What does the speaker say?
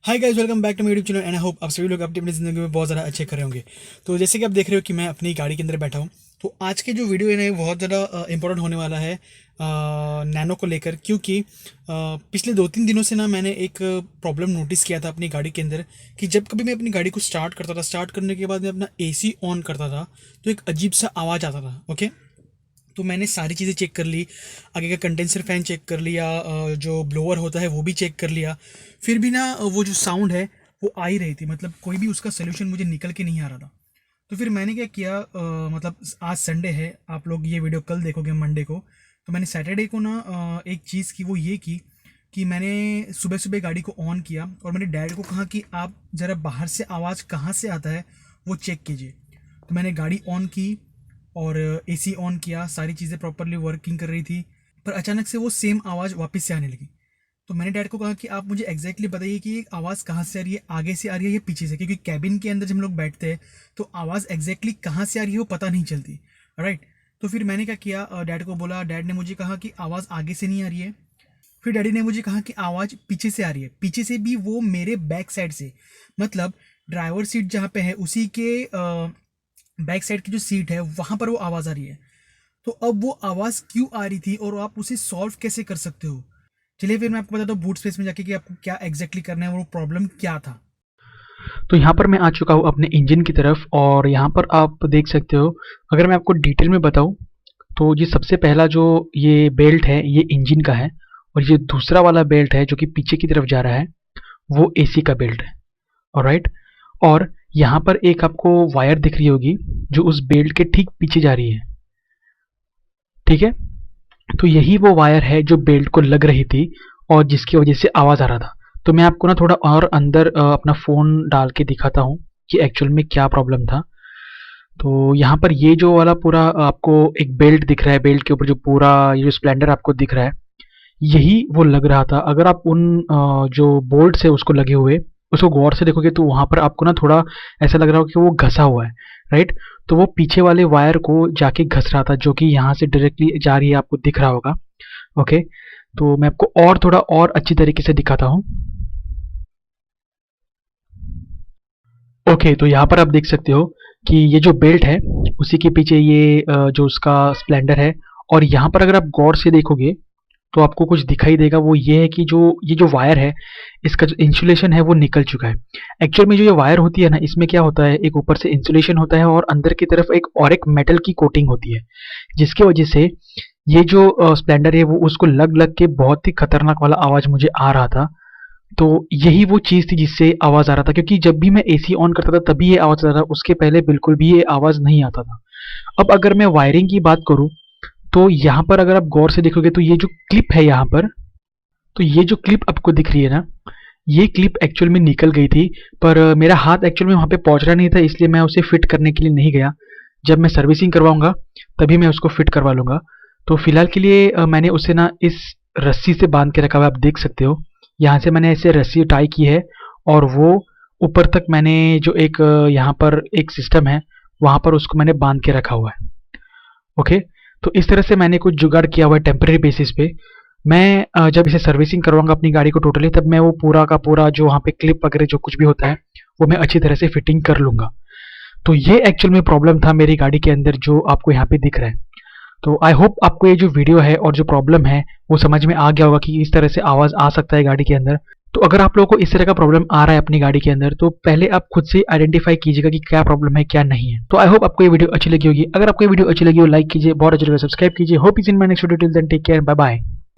Hi guys, welcome back to my YouTube channel and I hope आप सभी लोग अपनी ज़िंदगी में बहुत ज़्यादा अच्छे कर रहे होंगे। तो जैसे कि आप देख रहे हो कि मैं अपनी गाड़ी के अंदर बैठा हूँ। तो आज के जो वीडियो है ना ये बहुत ज़्यादा इंपॉर्टेंट होने वाला है नैनो को लेकर, क्योंकि पिछले 2-3 दिनों से ना मैंने एक प्रॉब्लम नोटिस किया था अपनी गाड़ी के अंदर कि जब कभी मैं अपनी गाड़ी को स्टार्ट करता था, स्टार्ट करने के बाद मैं अपना एसी ऑन करता था तो एक अजीब सा आवाज़ आता था। ओके, तो मैंने सारी चीज़ें चेक कर ली, आगे का कंडेंसर फ़ैन चेक कर लिया, जो ब्लोअर होता है वो भी चेक कर लिया, फिर भी ना वो जो साउंड है वो आ ही रही थी, मतलब कोई भी उसका सोल्यूशन मुझे निकल के नहीं आ रहा था। तो फिर मैंने क्या किया, मतलब आज संडे है, आप लोग ये वीडियो कल देखोगे मंडे को, तो मैंने सैटरडे को ना एक चीज़ की, वो ये की कि मैंने सुबह सुबह गाड़ी को ऑन किया और मैंने डैड को कहा कि आप ज़रा बाहर से आवाज़ कहाँ से आता है वो चेक कीजिए। तो मैंने गाड़ी ऑन की और एसी ऑन किया, सारी चीज़ें प्रॉपरली वर्किंग कर रही थी, पर अचानक से वो सेम आवाज़ वापस से आने लगी। तो मैंने डैड को कहा कि आप मुझे एग्जैक्टली बताइए कि ये आवाज़ कहाँ से आ रही है, आगे से आ रही है या पीछे से, क्योंकि कैबिन के अंदर जब हम लोग बैठते हैं तो आवाज़ एग्जैक्टली कहाँ से आ रही है वो पता नहीं चलती। राइट। तो फिर मैंने क्या किया, डैड को बोला, डैड ने मुझे कहा कि आवाज़ आगे से नहीं आ रही है। फिर डैडी ने मुझे कहा कि आवाज़ पीछे से आ रही है, पीछे से भी वो मेरे बैक साइड से, मतलब ड्राइवर सीट जहाँ पे है उसी के बैक साइड की जो सीट है वहाँ पर वो आवाज़ आ रही है। तो अब वो आवाज़ क्यों आ रही थी और आप उसे सॉल्व कैसे कर सकते हो, चलिए फिर मैं आपको बताता हूँ बूट स्पेस में जाके कि आपको क्या एग्जैक्टली करना है, वो प्रॉब्लम क्या था। तो यहाँ पर मैं आ चुका हूँ अपने इंजन की तरफ और यहाँ पर आप देख सकते हो। अगर मैं आपको डिटेल में बताऊँ तो ये सबसे पहला जो ये बेल्ट है ये इंजन का है, और ये दूसरा वाला बेल्ट है जो कि पीछे की तरफ जा रहा है वो एसी का बेल्ट है। ऑलराइट। और यहाँ पर एक आपको वायर दिख रही होगी जो उस बेल्ट के ठीक पीछे जा रही है। ठीक है। तो यही वो वायर है जो बेल्ट को लग रही थी और जिसकी वजह से आवाज़ आ रहा था। तो मैं आपको ना थोड़ा और अंदर अपना फ़ोन डाल के दिखाता हूँ कि एक्चुअल में क्या प्रॉब्लम था। तो यहाँ पर ये जो वाला पूरा आपको एक बेल्ट दिख रहा है, बेल्ट के ऊपर जो पूरा ये जो स्प्लेंडर आपको दिख रहा है, यही वो लग रहा था। अगर आप उन जो बोल्ट्स है उसको लगे हुए उसको गौर से देखोगे तो वहाँ पर आपको ना थोड़ा ऐसा लग रहा होगा कि वो घसा हुआ है। राइट। तो वो पीछे वाले वायर को जाके घस रहा था जो कि यहाँ से डायरेक्टली जा रही है, आपको दिख रहा होगा। ओके। तो मैं आपको और थोड़ा और अच्छी तरीके से दिखाता हूँ। ओके, तो यहाँ पर आप देख सकते हो कि ये जो बेल्ट है उसी के पीछे ये जो उसका स्प्लेंडर है। और यहाँ पर अगर आप गौर से देखोगे तो आपको कुछ दिखाई देगा, वो ये है कि जो ये जो वायर है इसका जो इंसुलेशन है वो निकल चुका है। एक्चुअल में जो ये वायर होती है ना, इसमें क्या होता है, एक ऊपर से इंसुलेशन होता है और अंदर की तरफ एक मेटल की कोटिंग होती है, जिसकी वजह से ये जो स्प्लेंडर है वो उसको लग लग के बहुत ही खतरनाक वाला आवाज़ मुझे आ रहा था। तो यही वो चीज़ थी जिससे आवाज़ आ रहा था, क्योंकि जब भी मैं एसी ऑन करता था तभी ये आवाज़ आता था, उसके पहले बिल्कुल भी ये आवाज़ नहीं आता था। अब अगर मैं वायरिंग की बात करूँ तो यहाँ पर अगर आप गौर से देखोगे तो ये जो क्लिप है यहाँ पर, तो ये जो क्लिप आपको दिख रही है ना, ये क्लिप एक्चुअल में निकल गई थी। पर मेरा हाथ एक्चुअल में वहाँ पे पहुँच रहा नहीं था, इसलिए मैं उसे फिट करने के लिए नहीं गया। जब मैं सर्विसिंग करवाऊंगा तभी मैं उसको फिट करवा लूँगा। तो फिलहाल के लिए मैंने उसे ना इस रस्सी से बांध के रखा हुआ है, आप देख सकते हो। यहाँ से मैंने ऐसे रस्सी टाई की है और वो ऊपर तक मैंने जो एक यहाँ पर एक सिस्टम है वहाँ पर उसको मैंने बांध के रखा हुआ है। ओके। तो इस तरह से मैंने कुछ जुगाड़ किया हुआ है टेम्परेरी बेसिस पे। मैं जब इसे सर्विसिंग करवाऊंगा अपनी गाड़ी को टोटली, तब मैं वो पूरा का पूरा जो वहाँ पे क्लिप वगैरह जो कुछ भी होता है वो मैं अच्छी तरह से फिटिंग कर लूँगा। तो ये एक्चुअल में प्रॉब्लम था मेरी गाड़ी के अंदर जो आपको यहाँ पे दिख रहा है। तो आई होप आपको ये जो वीडियो है और जो प्रॉब्लम है वो समझ में आ गया होगा कि इस तरह से आवाज़ आ सकता है गाड़ी के अंदर। तो अगर आप लोगों को इस तरह का प्रॉब्लम आ रहा है अपनी गाड़ी के अंदर, तो पहले आप खुद से आइडेंटिफाई कीजिएगा कि क्या प्रॉब्लम है क्या नहीं है। तो आई होप आपको ये वीडियो अच्छी लगी होगी। अगर आपको ये वीडियो अच्छी लगी हो लाइक कीजिए, बहुत अच्छी लगे सब्सक्राइब कीजिए। Hope is in my next video, till then take care, bye bye.